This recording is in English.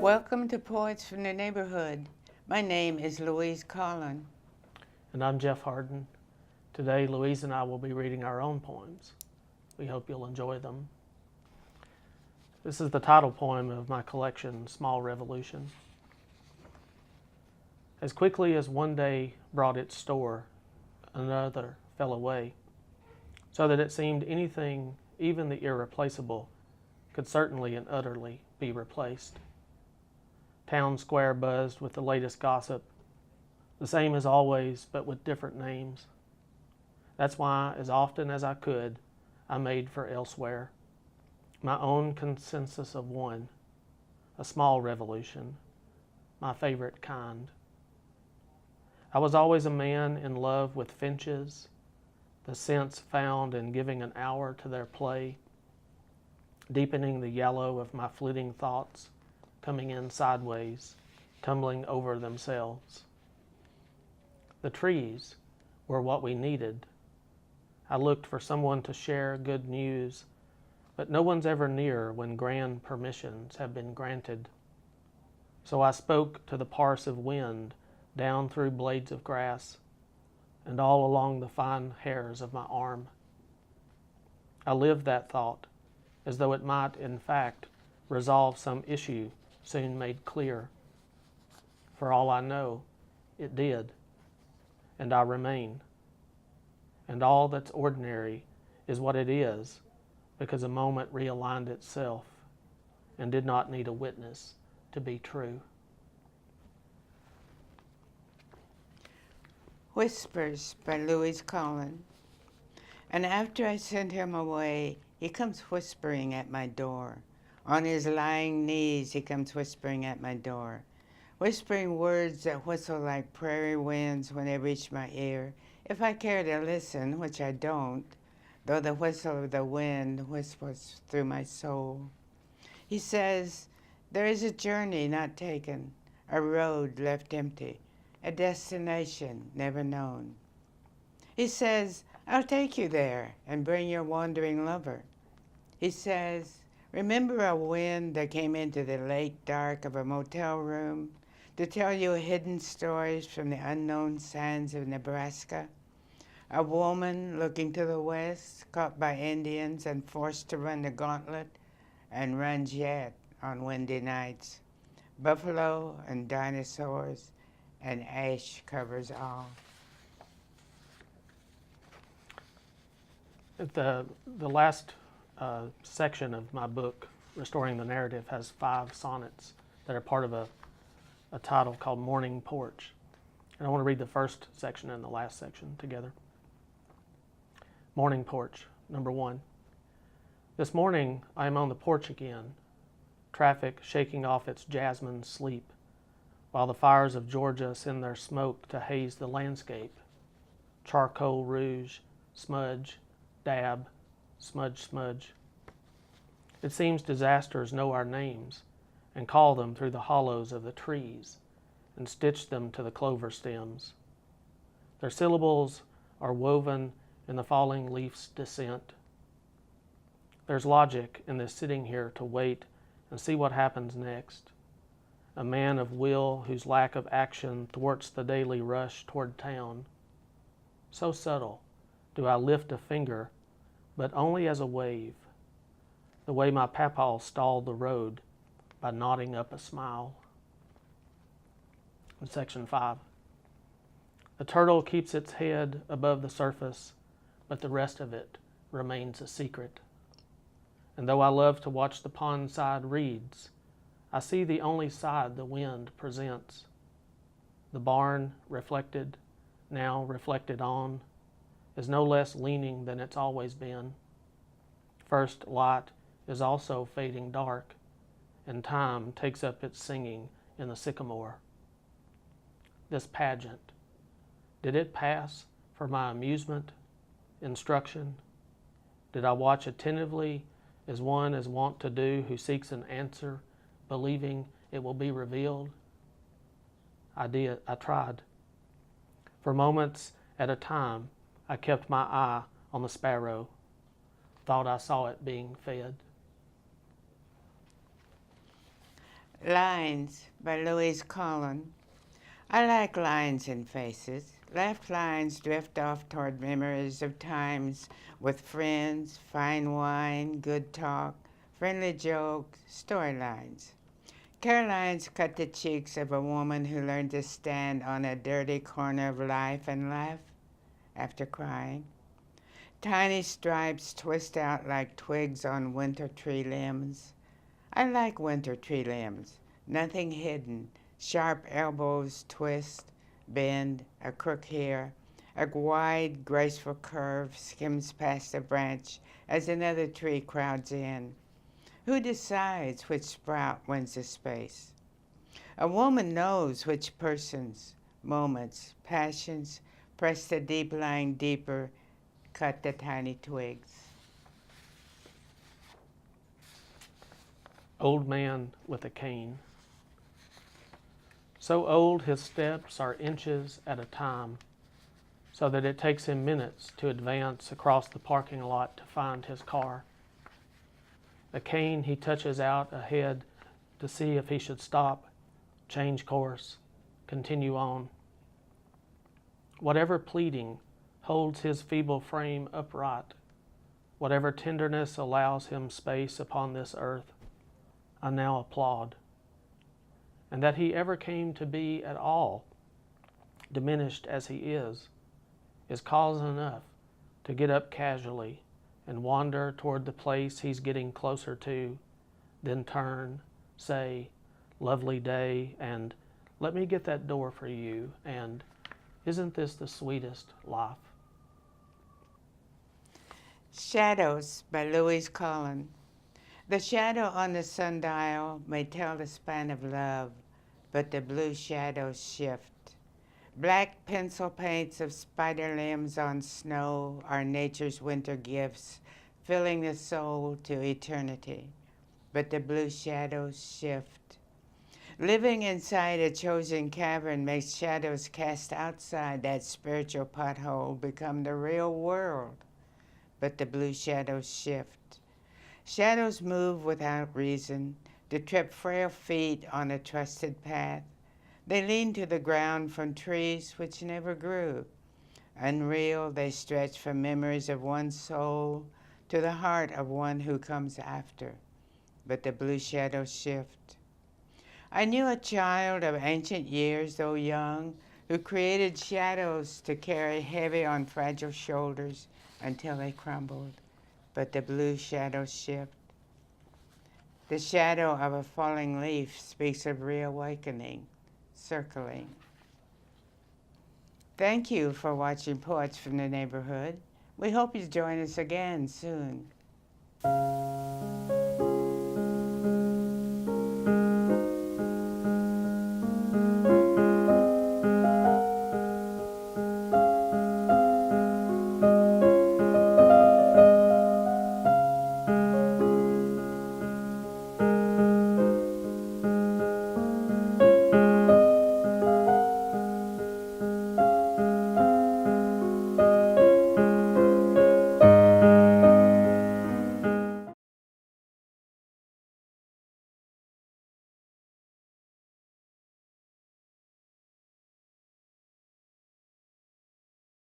Welcome to Poets from the Neighborhood. My name is Louise Colln. And I'm Jeff Hardin. Today, Louise and I will be reading our own poems. We hope you'll enjoy them. This is the title poem of my collection, Small Revolution. As quickly as one day brought its store, another fell away, so that it seemed anything, even the irreplaceable, could certainly and utterly be replaced. Town square buzzed with the latest gossip, the same as always, but with different names. That's why, as often as I could, I made for elsewhere. My own consensus of one, a small revolution, my favorite kind. I was always a man in love with finches, the sense found in giving an hour to their play, deepening the yellow of my flitting thoughts, coming in sideways, tumbling over themselves. The trees were what we needed. I looked for someone to share good news, but no one's ever near when grand permissions have been granted. So I spoke to the parse of wind down through blades of grass and all along the fine hairs of my arm. I lived that thought as though it might, in fact, resolve some issue soon made clear. For all I know, it did, and I remain. And all that's ordinary is what it is, because a moment realigned itself and did not need a witness to be true. Whispers by Louise Colln. And after I send him away, he comes whispering at my door. On his lying knees, he comes whispering at my door, whispering words that whistle like prairie winds when they reach my ear, if I care to listen, which I don't, though the whistle of the wind whispers through my soul. He says, there is a journey not taken, a road left empty, a destination never known. He says, I'll take you there and bring your wandering lover. He says, remember a wind that came into the late dark of a motel room to tell you hidden stories from the unknown sands of Nebraska? A woman looking to the west, caught by Indians and forced to run the gauntlet, and runs yet on windy nights. Buffalo and dinosaurs and ash covers all. The last section of my book, Restoring the Narrative, has 5 sonnets that are part of a title called Morning Porch. And I want to read the first section and the last section together. Morning Porch, number 1. This morning I am on the porch again, traffic shaking off its jasmine sleep, while the fires of Georgia send their smoke to haze the landscape. Charcoal rouge, smudge, dab, smudge, smudge. It seems disasters know our names and call them through the hollows of the trees and stitch them to the clover stems. Their syllables are woven in the falling leaf's descent. There's logic in this sitting here to wait and see what happens next. A man of will whose lack of action thwarts the daily rush toward town. So subtle do I lift a finger, but only as a wave, the way my papaw stalled the road by nodding up a smile. In section 5. The turtle keeps its head above the surface, but the rest of it remains a secret. And though I love to watch the pond-side reeds, I see the only side the wind presents. The barn, reflected, now reflected on, is no less leaning than it's always been. First light is also fading dark, and time takes up its singing in the sycamore. This pageant, did it pass for my amusement, instruction? Did I watch attentively as one is wont to do who seeks an answer, believing it will be revealed? I tried. For moments at a time, I kept my eye on the sparrow, thought I saw it being fed. Lines by Louise Colln. I like lines in faces. Left lines drift off toward memories of times with friends, fine wine, good talk, friendly jokes, storylines. Carolines cut the cheeks of a woman who learned to stand on a dirty corner of life and laugh after crying. Tiny stripes twist out like twigs on winter tree limbs. I like winter tree limbs. Nothing hidden. Sharp elbows twist, bend, a crook here. A wide, graceful curve skims past a branch as another tree crowds in. Who decides which sprout wins the space? A woman knows which persons, moments, passions press the deep line deeper, cut the tiny twigs. Old man with a cane. So old his steps are inches at a time, so that it takes him minutes to advance across the parking lot to find his car. A cane he touches out ahead to see if he should stop, change course, continue on. Whatever pleading holds his feeble frame upright, whatever tenderness allows him space upon this earth, I now applaud. And that he ever came to be at all, diminished as he is cause enough to get up casually and wander toward the place he's getting closer to, then turn, say, lovely day, and let me get that door for you, and isn't this the sweetest life? Shadows by Louise Colln. The shadow on the sundial may tell the span of love, but the blue shadows shift. Black pencil paints of spider limbs on snow are nature's winter gifts, filling the soul to eternity. But the blue shadows shift. Living inside a chosen cavern makes shadows cast outside that spiritual pothole become the real world. But the blue shadows shift. Shadows move without reason, to trip frail feet on a trusted path. They lean to the ground from trees which never grew. Unreal, they stretch from memories of one soul to the heart of one who comes after. But the blue shadows shift. I knew a child of ancient years, though young, who created shadows to carry heavy on fragile shoulders until they crumbled. But the blue shadows shift. The shadow of a falling leaf speaks of reawakening, circling. Thank you for watching Porch from the Neighborhood. We hope you join us again soon.